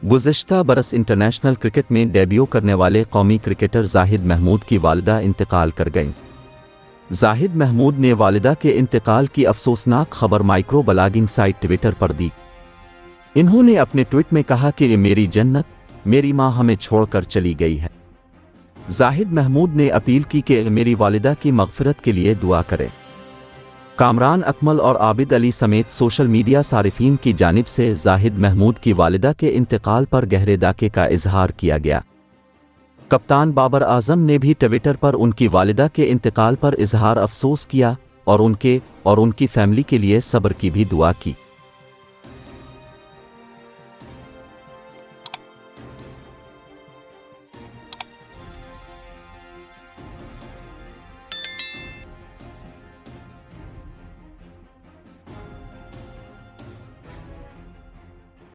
गुज़िश्ता बरस international cricket में debut करने वाले कौमी क्रिकेटर जाहिद महमूद की वालिदा इंतकाल कर गईं। जाहिद महमूद ने वालिदा के इंतकाल की अफसोसनाक खबर माइक्रो ब्लॉगिंग साइट ट्विटर पर दी। इन्होंने अपने ट्वीट में कहा कि ये मेरी जन्नत, मेरी मां हमें छोड़कर चली गई है। जाहिद महमूद ने अपील की कि मेरी वालिदा की मग़फ़िरत के लिए दुआ करें। कामरान अकमल और आबिद अली समेत सोशल मीडिया सारिफीन की जानिब से जाहिद महमूद की वालिदा के इंतकाल पर गहरे दाके का इजहार किया गया। कप्तान बाबर आजम ने भी ट्विटर पर उनकी वालिदा के इंतकाल पर इजहार अफसोस किया और उनकी फैमिली के लिए सब्र की भी दुआ की।